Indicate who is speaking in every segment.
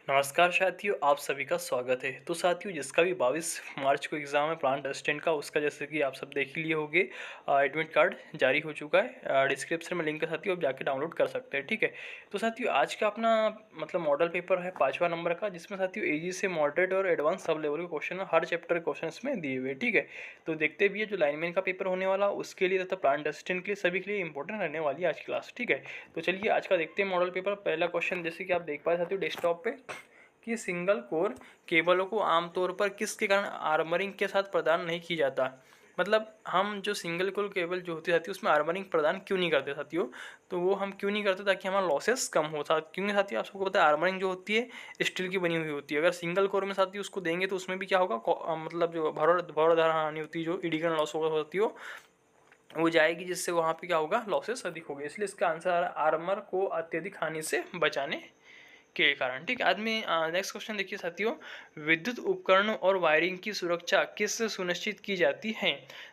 Speaker 1: नमस्कार साथियों, आप सभी का स्वागत है। तो साथियों, जिसका भी 22 मार्च को एग्ज़ाम है प्लांट असिस्टेंट का, उसका जैसे कि आप सब देख ही लिए होंगे, एडमिट कार्ड जारी हो चुका है। डिस्क्रिप्शन में लिंक है साथियों, आप जाके डाउनलोड कर सकते हैं। ठीक है। तो साथियों, आज का अपना मतलब मॉडल पेपर है 5वां नंबर का, जिसमें साथियों इजी से मॉडरेट और एडवांस सब लेवल के क्वेश्चन हर चैप्टर के क्वेश्चन इसमें दिए हुए। ठीक है। तो देखते भी है जो लाइनमैन का पेपर होने वाला उसके लिए तथा प्लांट असिस्टेंट के लिए सभी के लिए इंपॉर्टेंट रहने वाली है आज की क्लास। ठीक है। तो चलिए आज का देखते हैं मॉडल पेपर। पहला क्वेश्चन जैसे कि आप देख पाए साथियों डेस्कटॉप पे, कि सिंगल कोर केबलों को आमतौर पर किसके कारण आर्मरिंग के साथ प्रदान नहीं की जाता। मतलब हम जो सिंगल कोर केबल जो होती है साथियों, उसमें आर्मरिंग प्रदान क्यों नहीं करते साथियों। तो वो हम क्यों नहीं करते, ताकि हमारा लॉसेस कम हो। क्योंकि साथियों आप सबको पता है आर्मरिंग जो होती है स्टील की बनी हुई होती है। अगर सिंगल कोर में साथियों उसको देंगे तो उसमें भी क्या होगा, मतलब जो भरोधार हानि होती है, जो इडिगन लॉस होती हो, वो जाएगी, जिससे वहाँ पे क्या होगा, लॉसेस अधिक होगी। इसलिए इसका आंसर आ रहा है आर्मर को अत्यधिक हानि से बचाने के कारण। ठीक है। आदमी नेक्स्ट क्वेश्चन देखिए साथियों, विद्युत उपकरणों और वायरिंग की सुरक्षा किससे सुनिश्चित की जाती है।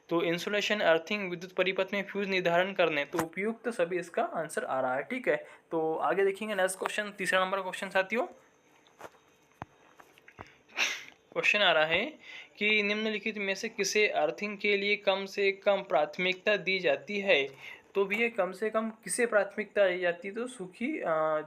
Speaker 1: तो इंसुलेशन, अर्थिंग, विद्युत परिपथ में फ्यूज निर्धारण करने, तो उपयुक्त सभी इसका आंसर आ रहा है। ठीक है। तो आगे देखेंगे नेक्स्ट क्वेश्चन, तीसरा नंबर क्वेश्चन साथियों। क्वेश्चन आ रहा है कि निम्नलिखित में से किसे अर्थिंग के लिए कम से कम प्राथमिकता दी जाती है। तो भी ये कम से कम किसे प्राथमिकता दी जाती है, तो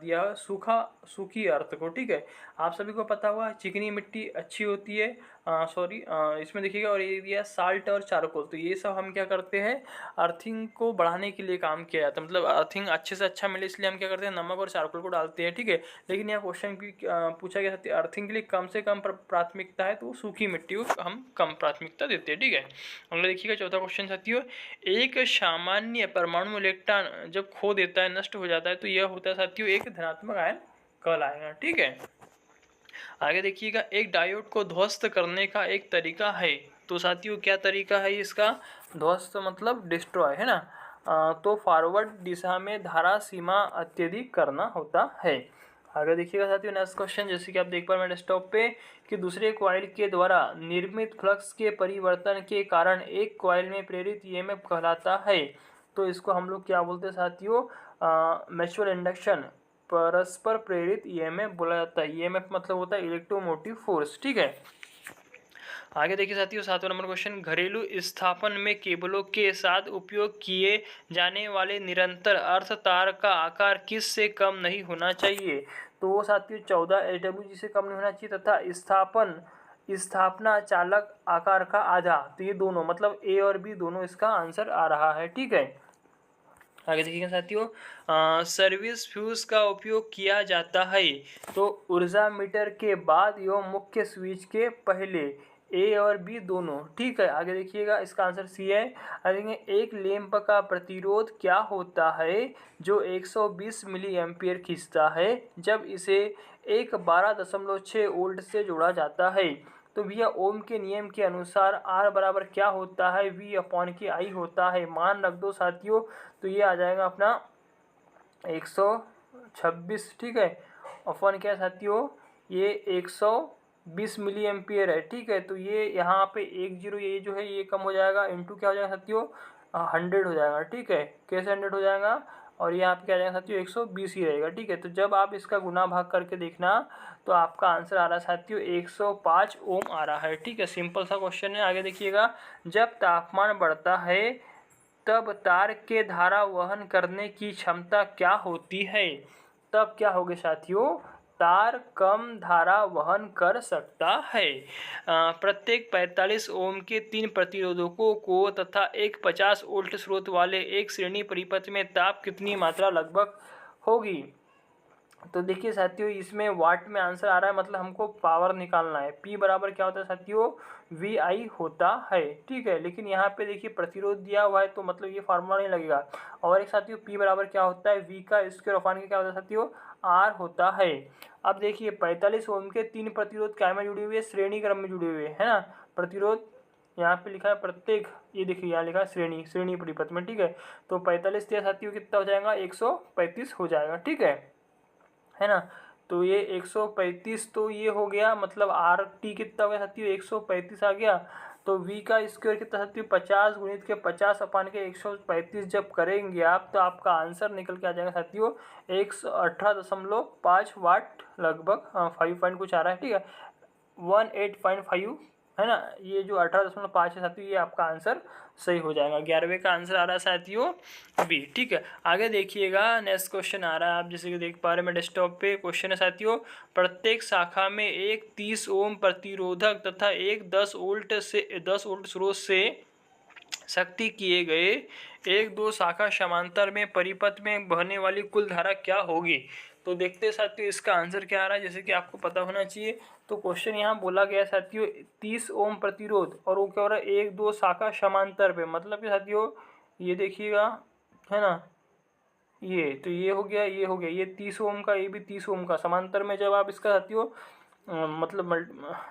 Speaker 1: दिया सूखी अर्थ को। ठीक है। आप सभी को पता हुआ चिकनी मिट्टी अच्छी होती है, सॉरी इसमें देखिएगा, और ये दिया साल्ट और चारकोल। तो ये सब हम क्या करते हैं, अर्थिंग को बढ़ाने के लिए काम किया जाता है। मतलब अर्थिंग अच्छे से अच्छा मिले इसलिए हम क्या करते हैं, नमक और चारकोल को डालते हैं। ठीक है। लेकिन यहाँ क्वेश्चन भी पूछा गया था अर्थिंग के लिए कम से कम प्राथमिकता है, तो सूखी मिट्टी को हम कम प्राथमिकता देते हैं। ठीक है। अगला देखिएगा चौथा क्वेश्चन साथियों, एक सामान्य परमाणु इलेक्ट्रॉन जब खो देता है, नष्ट हो जाता है, तो यह होता है साथियों एक धनात्मक आयन कहलाएगा। ठीक है। आगे देखिएगा, एक डायोड को ध्वस्त करने का एक तरीका है। तो साथियों क्या तरीका है इसका, ध्वस्त मतलब डिस्ट्रॉय है ना। तो फॉरवर्ड दिशा में धारा सीमा अत्यधिक करना होता है। आगे देखिएगा साथियों नेक्स्ट क्वेश्चन, जैसे कि आप देख पा रहे हैं डेस्कटॉप पे, कि दूसरे कॉइल के द्वारा निर्मित फ्लक्स के परिवर्तन के कारण एक कॉइल में प्रेरित ईएमएफ कहलाता है। तो इसको हम लोग क्या बोलते हैं साथियों, म्यूचुअल इंडक्शन, परस्पर प्रेरित ईएमएफ बोला जाता है। ईएमएफ मतलब होता है इलेक्ट्रोमोटिव फोर्स। ठीक है। आगे देखिए साथियों 7वां नंबर क्वेश्चन, घरेलू स्थापन में केबलों के साथ उपयोग किए जाने वाले निरंतर अर्थ तार का आकार किस से कम नहीं होना चाहिए। तो वो साथियों 14 HWG से कम नहीं होना चाहिए, तथा स्थापना चालक आकार का आधा। तो ये दोनों मतलब ए और बी दोनों इसका आंसर आ रहा है। ठीक है। आगे देखिएगा साथियों, सर्विस फ्यूज का उपयोग किया जाता है। तो ऊर्जा मीटर के बाद एवं मुख्य स्विच के पहले, ए और बी दोनों। ठीक है। आगे देखिएगा इसका आंसर सी है। आगे एक लैंप का प्रतिरोध क्या होता है जो 120 मिली एम्पियर खींचता है जब इसे एक 12.6 वोल्ट से जोड़ा जाता है। तो भैया ओम के नियम के अनुसार आर बराबर क्या होता है, वी अपॉन के आई होता है। मान रख दो साथियों, तो ये आ जाएगा अपना 126। ठीक है। अपॉन क्या है साथियों, ये 120 मिली एम्पियर है। ठीक है। तो ये यहाँ पे 10 ये जो है ये कम हो जाएगा, इंटू क्या हो जाएगा साथियों, 100 हो जाएगा। ठीक है। कैसे 100 हो जाएगा, और यहाँ पे क्या आ जाएगा साथियों 120 ही रहेगा। ठीक है। तो जब आप इसका गुना भाग करके देखना, तो आपका आंसर आ रहा है साथियों 105 ओम आ रहा है। ठीक है। सिंपल सा क्वेश्चन है। आगे देखिएगा, जब तापमान बढ़ता है तब तार के धारा वहन करने की क्षमता क्या होती है। तब क्या होगे साथियों, तार कम धारा वहन कर सकता है। प्रत्येक 45 ओम के 3 प्रतिरोधकों को तथा एक 50 वोल्ट स्रोत वाले एक श्रेणी परिपथ में ताप कितनी मात्रा लगभग होगी। तो देखिए साथियों इसमें वाट में आंसर आ रहा है, मतलब हमको पावर निकालना है। P बराबर क्या होता है साथियों, VI होता है। ठीक है। लेकिन यहाँ पे देखिए प्रतिरोध दिया हुआ है, तो मतलब ये फार्मूला नहीं लगेगा। और एक साथियों P बराबर क्या होता है, V का स्क्वायर अपान के क्या होता है साथियों, R होता है। अब देखिए 45 ओम के 3 प्रतिरोध क्या में जुड़े हुए, श्रेणी क्रम में जुड़े हुए है ना। प्रतिरोध यहाँ पे लिखा है प्रत्येक, ये देखिए यहाँ लिखा है श्रेणी परिपथ में। ठीक है। तो 45 दिया साथियों कितना हो जाएगा, 135 हो जाएगा। ठीक है ना। तो ये 135, तो ये हो गया, मतलब आर टी कितना हो गया साथियों, 135 आ गया। तो v का स्क्वायर कितना साथियों 50 गुणित के 50 अपान के 135 जब करेंगे आप तो आपका आंसर निकल के आ जाएगा साथियों 118.5 वाट लगभग 5 पॉइंट कुछ आ रहा है, ठीक है 18.5 है ना। ये जो 18.5 है साथियों ये आपका आंसर सही हो जाएगा। 11वें का आंसर आ रहा है साथियों बी, ठीक है। आगे देखिएगा नेक्स्ट क्वेश्चन आ रहा है, आप जैसे कि देख पा रहे हैं मैं डेस्कटॉप पे क्वेश्चन है साथियों, प्रत्येक शाखा में एक 30 ओम प्रतिरोधक तथा एक 10 वोल्ट स्रोत से शक्ति किए गए एक दो शाखा समांतर में परिपथ में बहने वाली कुल धारा क्या होगी। तो देखते हैं साथियों इसका आंसर क्या आ रहा है, जैसे कि आपको पता होना चाहिए। तो क्वेश्चन यहाँ बोला गया साथियों 30 ओम प्रतिरोध और वो क्या हो रहा है एक दो शाखा समांतर पे, मतलब कि साथियों ये देखिएगा है ना, ये तो ये हो गया ये 30 ओम का, ये भी 30 ओम का समांतर में जब आप इसका साथियों मतलब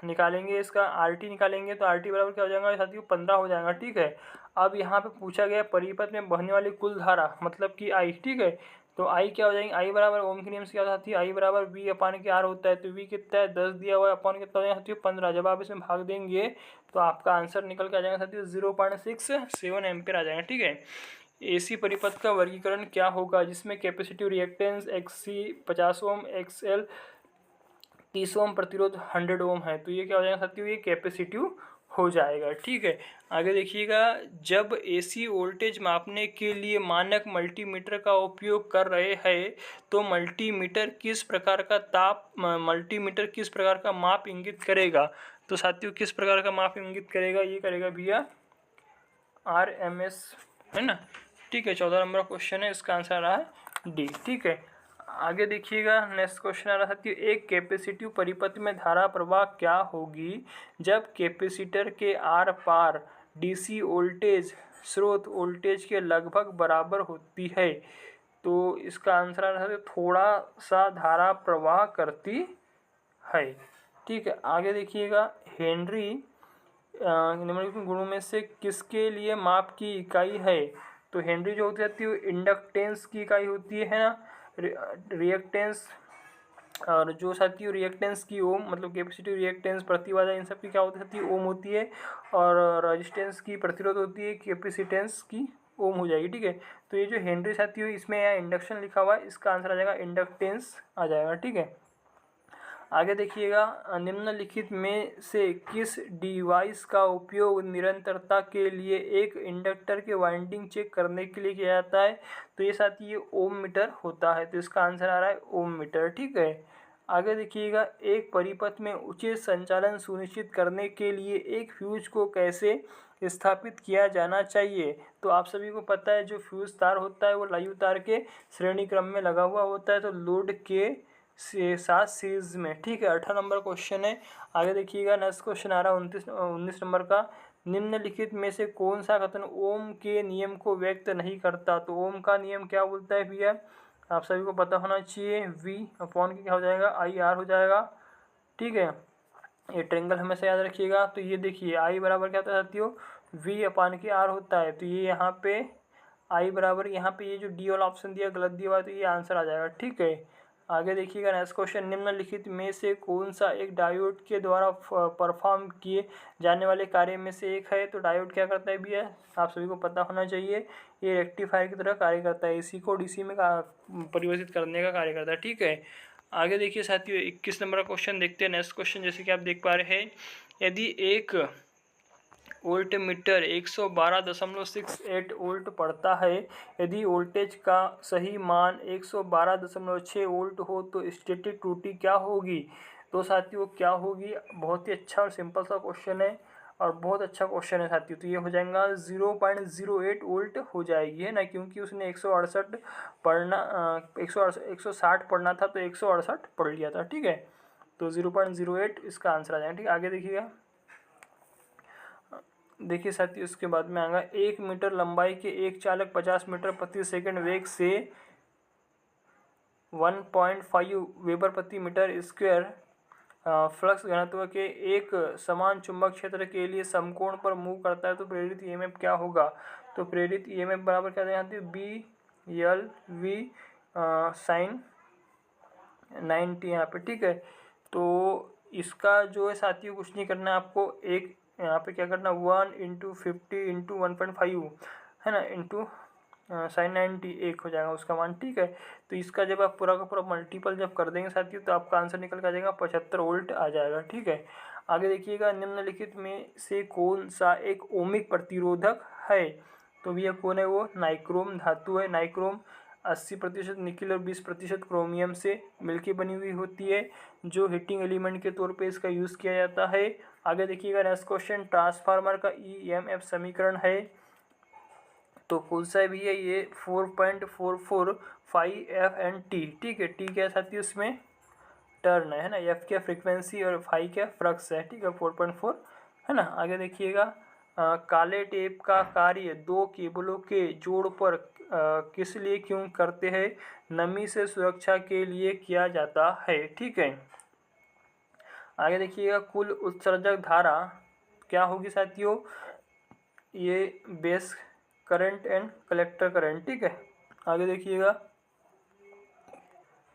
Speaker 1: निकालेंगे इसका आरटी निकालेंगे तो आरटी बराबर क्या हो जाएगा साथियों 15 हो जाएगा, ठीक है। अब यहाँ पे पूछा गया परिपथ में बहने वाली कुल धारा मतलब कि आई, ठीक है। तो आई क्या हो जाएगी, आई बराबर ओम के नियम से क्या होती है आई बराबर वी अपान के आर होता है। तो वी कितना है 10 दिया हुआ है, अपान कितना हो जाएगा साथियों 15। जब आप इसमें भाग देंगे तो आपका आंसर निकल के आ जाएगा साथियों 0.67 एम्पियर आ जाएगा, ठीक है। एसी परिपथ का वर्गीकरण क्या होगा जिसमें कैपेसिटिव रिएक्टेंस एक्सी 50 ओम, एक्सएल 30 ओम, प्रतिरोध 100 ओम है। तो ये क्या हो जाएगा साथियों ये कैपेसिटिव हो जाएगा, ठीक है। आगे देखिएगा, जब एसी वोल्टेज मापने के लिए मानक मल्टीमीटर का उपयोग कर रहे हैं तो मल्टीमीटर किस प्रकार का माप इंगित करेगा। तो साथियों किस प्रकार का माप इंगित करेगा, ये करेगा भैया RMS, है ना, ठीक है। 14 नंबर क्वेश्चन है, इसका आंसर आ रहा है डी, ठीक है। आगे देखिएगा नेक्स्ट क्वेश्चन आ रहा है, एक कैपेसिटिव परिपथ में धारा प्रवाह क्या होगी जब कैपेसिटर के आर पार डीसी वोल्टेज स्रोत वोल्टेज के लगभग बराबर होती है। तो इसका आंसर आ रहा है थोड़ा सा धारा प्रवाह करती है, ठीक है। आगे देखिएगा, हेनरी निम्नलिखित गुणों में से किसके लिए माप की इकाई है। तो हेनरी जो होती है इंडक्टेंस की इकाई होती है ना, रिएक्टेंस और जो साथियों रिएक्टेंस की ओम मतलब कैपेसिटिव रिएक्टेंस प्रतिबाधा इन सब की क्या होती है ओम होती है, और रेजिस्टेंस की प्रतिरोध होती है कैपेसिटेंस की ओम हो जाएगी, ठीक है। तो ये जो हेनरी साथियों इसमें यहाँ इंडक्शन लिखा हुआ है, इसका आंसर आ जाएगा इंडक्टेंस आ जाएगा, ठीक है। आगे देखिएगा, निम्नलिखित में से किस डिवाइस का उपयोग निरंतरता के लिए एक इंडक्टर के वाइंडिंग चेक करने के लिए किया जाता है। तो ये साथी ये ओम मीटर होता है, तो इसका आंसर आ रहा है ओम मीटर, ठीक है। आगे देखिएगा, एक परिपथ में उचित संचालन सुनिश्चित करने के लिए एक फ्यूज को कैसे स्थापित किया जाना चाहिए। तो आप सभी को पता है जो फ्यूज तार होता है वो लाइव तार के श्रेणी क्रम में लगा हुआ होता है, तो लोड के साथ सीरीज में, ठीक है। 18 नंबर क्वेश्चन है। आगे देखिएगा नेक्स्ट क्वेश्चन आ रहा है 19 नंबर का, निम्नलिखित में से कौन सा कथन ओम के नियम को व्यक्त नहीं करता। तो ओम का नियम क्या बोलता है भैया, आप सभी को पता होना चाहिए V अपॉन के क्या हो जाएगा IR हो जाएगा, ठीक है। ये ट्रेंगल हमेशा याद रखिएगा। तो ये देखिए I बराबर क्या होता है साथियों V अपान के R होता है। तो ये यहाँ पे I बराबर यहाँ पे ये जो डी वाला ऑप्शन दिया गलत दिया हुआ है, तो ये आंसर आ जाएगा, ठीक है। आगे देखिएगा नेक्स्ट क्वेश्चन, निम्नलिखित में से कौन सा एक डायोड के द्वारा परफॉर्म किए जाने वाले कार्य में से एक है। तो डायोड क्या करता है भैया, आप सभी को पता होना चाहिए, ये रेक्टिफायर की तरह कार्य करता है, इसी को डीसी में परिवर्तित करने का कार्य करता है, ठीक है। आगे देखिए साथियों 21 नंबर का क्वेश्चन देखते हैं। नेक्स्ट क्वेश्चन जैसे कि आप देख पा रहे हैं, यदि एक वोल्ट मीटर 112.68 वोल्ट पढ़ता है, यदि वोल्टेज का सही मान 112.6 वोल्ट हो तो स्टैटिक त्रुटि क्या होगी। तो साथियों क्या होगी, बहुत ही अच्छा और सिंपल सा क्वेश्चन है और बहुत अच्छा क्वेश्चन है साथियों। तो ये हो जाएगा 0.08 वोल्ट हो जाएगी, है ना, क्योंकि उसने 168 पढ़ना 160 पढ़ना था तो 168 पढ़ लिया था, ठीक है। तो 0.08 इसका आंसर आ जाएगा, ठीक है। आगे देखिएगा, देखिए साथियों इसके बाद में आएगा, 1 मीटर लंबाई के एक चालक 50 मीटर प्रति सेकंड वेग से 1.5 वेबर प्रति मीटर स्क्वायर फ्लक्स घनत्व के एक समान चुंबक क्षेत्र के लिए समकोण पर मूव करता है तो प्रेरित ईएमएफ क्या होगा। तो प्रेरित ईएमएफ बराबर क्या देते हैं BLV साइन 90 यहाँ पे, ठीक है। तो इसका जो है साथियों कुछ नहीं करना है आपको, एक यहाँ पे क्या करना 1 इंटू 50 इंटू 1.5 है ना, इंटू साइन 90 1 हो जाएगा उसका मान। ठीक है, तो इसका जब आप पूरा का पूरा मल्टीपल जब कर देंगे साथियों तो आपका आंसर निकल के आ जाएगा 75 वोल्ट आ जाएगा। ठीक है, आगे देखिएगा निम्नलिखित में से कौन सा एक ओमिक प्रतिरोधक है। तो भैया कौन है वो, नाइक्रोम धातु है। नाइक्रोम 80% निकिल और 20% क्रोमियम से मिलकर बनी हुई होती है, जो हीटिंग एलिमेंट के तौर पे इसका यूज़ किया जाता है। आगे देखिएगा नेक्स्ट क्वेश्चन, ट्रांसफार्मर का ईएमएफ समीकरण है तो कौन सा भी है ये 4.445 एफ एन टी। ठीक है, टी क्या साथी उसमें टर्न है ना, एफ क्या फ्रीक्वेंसी और फाई क्या फ्लक्स है। ठीक है, 4.4 है ना। आगे देखिएगा काले टेप का कार्य दो केबलों के जोड़ पर किस लिए क्यों करते हैं, नमी से सुरक्षा के लिए किया जाता है। ठीक है, आगे देखिएगा कुल उत्सर्जक धारा क्या होगी साथियों, ये base current and collector current. ठीक है, आगे देखिएगा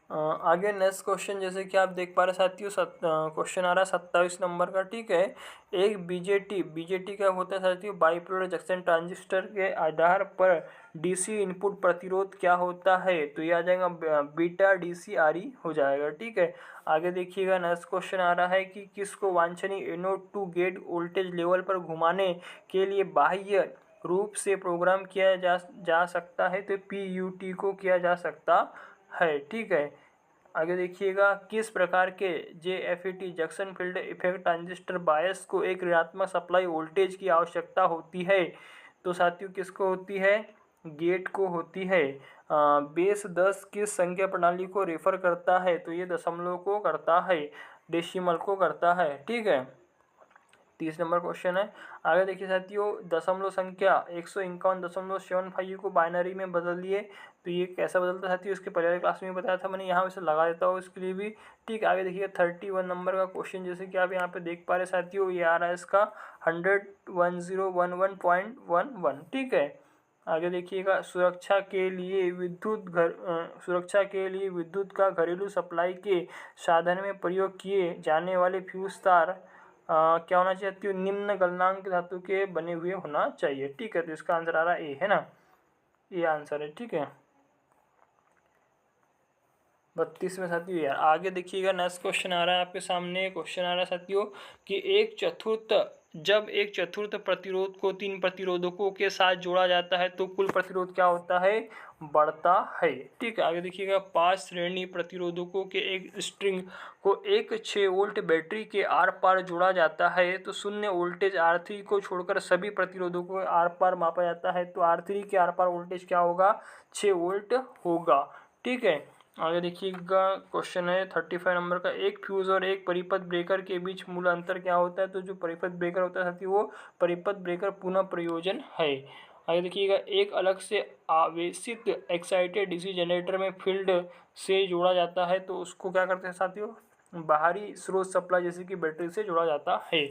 Speaker 1: आगे नेक्स्ट क्वेश्चन जैसे कि आप देख पा रहे साथियों, क्वेश्चन आ रहा है 27 नंबर का। ठीक है, एक बीजेटी क्या होता है साथियों, बाइपोलर जंक्शन ट्रांजिस्टर के आधार पर डीसी इनपुट प्रतिरोध क्या होता है, तो ये आ जाएगा बीटा डीसी आरई हो जाएगा। ठीक है, आगे देखिएगा नेक्स्ट क्वेश्चन आ रहा है कि किसको वांछनीय anode to gate voltage level पर घुमाने के लिए बाह्य रूप से प्रोग्राम किया जा सकता है, तो पीयूटी को किया जा सकता है। ठीक है, आगे देखिएगा किस प्रकार के जेएफईटी जंक्शन फील्ड इफेक्ट ट्रांजिस्टर बायस को एक ऋणात्मक सप्लाई वोल्टेज की आवश्यकता होती है, तो साथियों किसको होती है, गेट को होती है। बेस 10 किस संख्या प्रणाली को रेफर करता है, तो ये दशमलव को करता है, डेसिमल को करता है। ठीक है, 30 नंबर क्वेश्चन है। आगे देखिए साथियों, दशमलव संख्या 151.75 को बाइनरी में बदल लिए, तो ये कैसा बदलता है साथियों, इसके पहले क्लास में बताया था मैंने, यहाँ वैसे लगा देता हूँ इसके लिए भी। ठीक, आगे देखिए 31 नंबर का क्वेश्चन जैसे कि आप यहाँ पे देख पा रहे साथियों, ये आ रहा है इसका 1001011.11। ठीक है, आगे देखिएगा सुरक्षा के लिए विद्युत का घरेलू सप्लाई के साधन में प्रयोग किए जाने वाले फ्यूज तार क्या होना चाहिए साथियों, निम्न गलनांक धातु के बने हुए होना चाहिए। ठीक है, तो इसका आंसर आ रहा है ए, है ना, ये आंसर है। ठीक है, 32 में साथियों यार। आगे देखिएगा नेक्स्ट क्वेश्चन आ रहा है आपके सामने, क्वेश्चन आ रहा है साथियों कि जब एक चतुर्थ प्रतिरोध को 3 प्रतिरोधकों के साथ जोड़ा जाता है तो कुल प्रतिरोध क्या होता है, बढ़ता है। ठीक है, आगे देखिएगा 5 श्रेणी प्रतिरोधकों के एक स्ट्रिंग को एक 6 वोल्ट बैटरी के आर पार जोड़ा जाता है, तो शून्य वोल्टेज R3 को छोड़कर सभी प्रतिरोधकों के आर पार मापा जाता है, तो R3 के आर पार वोल्टेज क्या होगा, 6 वोल्ट होगा। ठीक है, आगे देखिएगा क्वेश्चन है 35 नंबर का, एक फ्यूज और एक परिपथ ब्रेकर के बीच मूल अंतर क्या होता है, तो जो परिपथ ब्रेकर होता है साथियों वो परिपथ ब्रेकर पुनः प्रयोजन है। आगे देखिएगा एक अलग से आवेशित एक्साइटेड डीसी जनरेटर में फील्ड से जोड़ा जाता है, तो उसको क्या करते हैं साथियों, बाहरी स्रोत सप्लाई जैसे कि बैटरी से जोड़ा जाता है।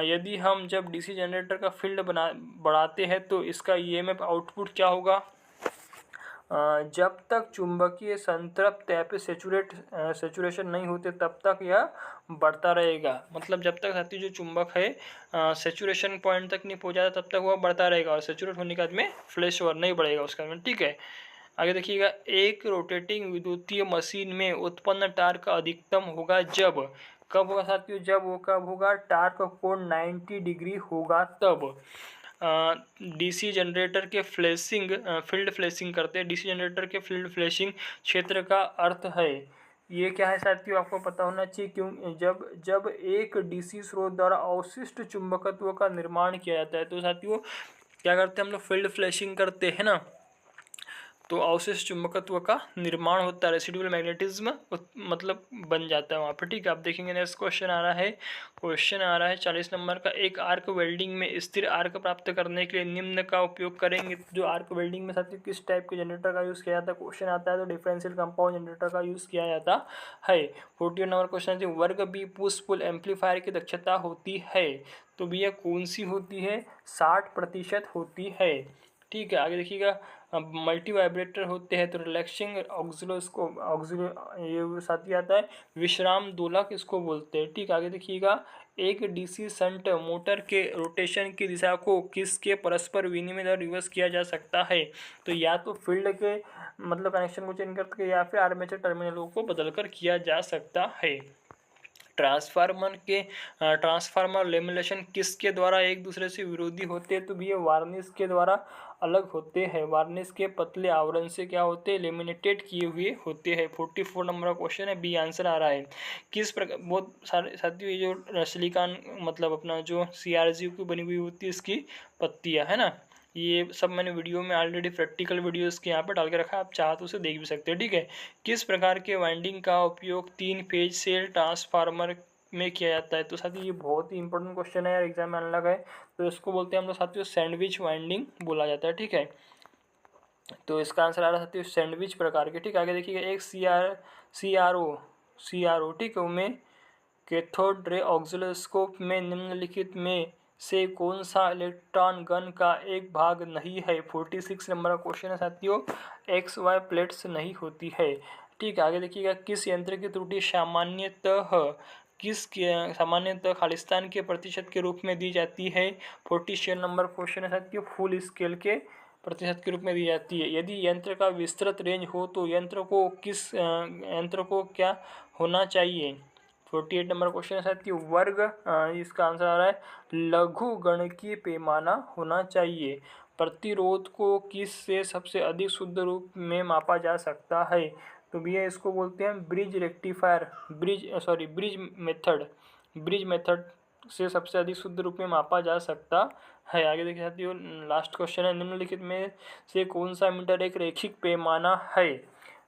Speaker 1: यदि हम जब डीसी जनरेटर का फील्ड बढ़ाते हैं तो इसका ईएमएफ आउटपुट क्या होगा, जब तक चुंबकीय संतृप्त या फिर सेचुरेशन नहीं होते तब तक यह बढ़ता रहेगा। मतलब जब तक साथी जो चुंबक है सेचुरेशन पॉइंट तक नहीं पहुंच जाता तब तक वह बढ़ता रहेगा, और सेचुरेट होने के बाद में फ्लैश ओवर नहीं बढ़ेगा उसका में। ठीक है, आगे देखिएगा एक रोटेटिंग विद्युतीय मशीन में उत्पन्न टार्क अधिकतम होगा कब होगा साथियों, जब वो कब होगा, टार्क कोण 90 डिग्री होगा तब। डीसी जनरेटर के फील्ड फ्लैशिंग करते हैं, डीसी जनरेटर के फील्ड फ्लैशिंग क्षेत्र का अर्थ है, ये क्या है साथियों आपको पता होना चाहिए, क्यों जब एक डीसी स्रोत द्वारा अवशिष्ट चुंबकत्व का निर्माण किया जाता है, तो साथियों क्या करते हैं हम लोग, फील्ड फ्लैशिंग करते हैं ना, तो अवशिष्ट चुंबकत्व का निर्माण होता है, रेसिडुअल मैग्नेटिज्म मतलब बन जाता है वहाँ पर। ठीक है, आप देखेंगे नेक्स्ट क्वेश्चन आ रहा है 40 नंबर का, एक आर्क वेल्डिंग में स्थिर आर्क प्राप्त करने के लिए निम्न का उपयोग करेंगे। जो आर्क वेल्डिंग में साथियों किस टाइप के जनरेटर का यूज़ किया जाता है, क्वेश्चन आता है तो डिफरेंशियल कंपाउंड जनरेटर का यूज़ किया जाता है। 41 नंबर क्वेश्चन है, वर्ग बी पुश पुल एम्पलीफायर की दक्षता होती है, तो भैया कौन सी होती है, 60% होती है। ठीक है, आगे देखिएगा मल्टी वाइब्रेटर होते हैं तो रिलैक्सिंग ऑक्सिलो ये साथ ही आता है। विश्राम दोलक इसको बोलते हैं। ठीक, आगे देखिएगा एक डीसी शंट मोटर के रोटेशन की दिशा को किसके परस्पर विनिमय द्वारा रिवर्स किया जा सकता है? तो या तो फील्ड के मतलब कनेक्शन को चेंज करके या फिर आर्मेचर टर्मिनलों को बदलकर किया जा सकता है। ट्रांसफार्मर लेमिनेशन किसके द्वारा एक दूसरे से विरोधी होते हैं? तो भी ये वार्निश के द्वारा अलग होते हैं। वार्निश के पतले आवरण से क्या होते हैं? लेमिनेटेड किए हुए होते हैं। 44 नंबर का क्वेश्चन है, बी आंसर आ रहा है। किस प्रकार बहुत सारे साथियों, ये जो सिलिकॉन मतलब अपना जो CRGO की बनी हुई होती है इसकी पत्तियां है ना, ये सब मैंने वीडियो में ऑलरेडी प्रैक्टिकल वीडियो इसके यहाँ पे डाल के रखा है, आप चाहो तो उसे देख भी सकते हैं। ठीक है, किस प्रकार के वाइंडिंग का उपयोग 3 फेज सेल ट्रांसफार्मर में किया जाता है? तो साथियों ये बहुत ही इंपॉर्टेंट क्वेश्चन है यार, एग्जाम में आने लगा है। तो इसको बोलते हैं हम लोग साथियों सैंडविच वाइंडिंग बोला जाता है। ठीक है, तो इसका आंसर आ रहा है साथियों सैंडविच प्रकार के। ठीक, आगे देखिएगा एक CRO ठीक है में कैथोड रे ऑक्सिलोस्कोप में निम्नलिखित में से कौन सा इलेक्ट्रॉन गन का एक भाग नहीं है? 46 नंबर का क्वेश्चन है साथियों, XY प्लेट्स नहीं होती है। ठीक, आगे देखिएगा किस यंत्र की त्रुटि सामान्यतः खालिस्तान के प्रतिशत के रूप में दी जाती है? 47 नंबर क्वेश्चन है साथियों, फुल स्केल के प्रतिशत के रूप में दी जाती है। यदि यंत्र का विस्तृत रेंज हो तो यंत्र को क्या होना चाहिए? 48 नंबर क्वेश्चन है साथियों, वर्ग इसका आंसर आ रहा है लघु गणकीय पैमाना होना चाहिए। प्रतिरोध को किस से सबसे अधिक शुद्ध रूप में मापा जा सकता है? तो भैया इसको बोलते हैं ब्रिज रेक्टिफायर, ब्रिज मेथड से सबसे अधिक शुद्ध रूप में मापा जा सकता है। आगे देखिए साथियों लास्ट क्वेश्चन है, निम्नलिखित में से कौन सा मीटर एक रैखिक पैमाना है?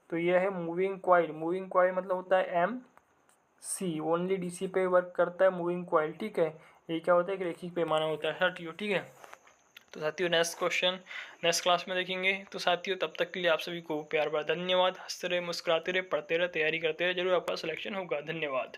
Speaker 1: तो यह है मूविंग कॉइल। मूविंग कॉइल मतलब होता है MC, ओनली DC पे वर्क करता है मूविंग कॉइल। ठीक है, ये क्या होता है, एक रैखिक पैमाना होता है साथियों। ठीक है, तो साथियों नेक्स्ट क्वेश्चन नेक्स्ट क्लास में देखेंगे। तो साथियों तब तक के लिए आप सभी को प्यार भरा धन्यवाद। हंसते रहे, मुस्कुराते रहे, पढ़ते रहे, तैयारी करते रहे, जरूर आपका सिलेक्शन होगा। धन्यवाद।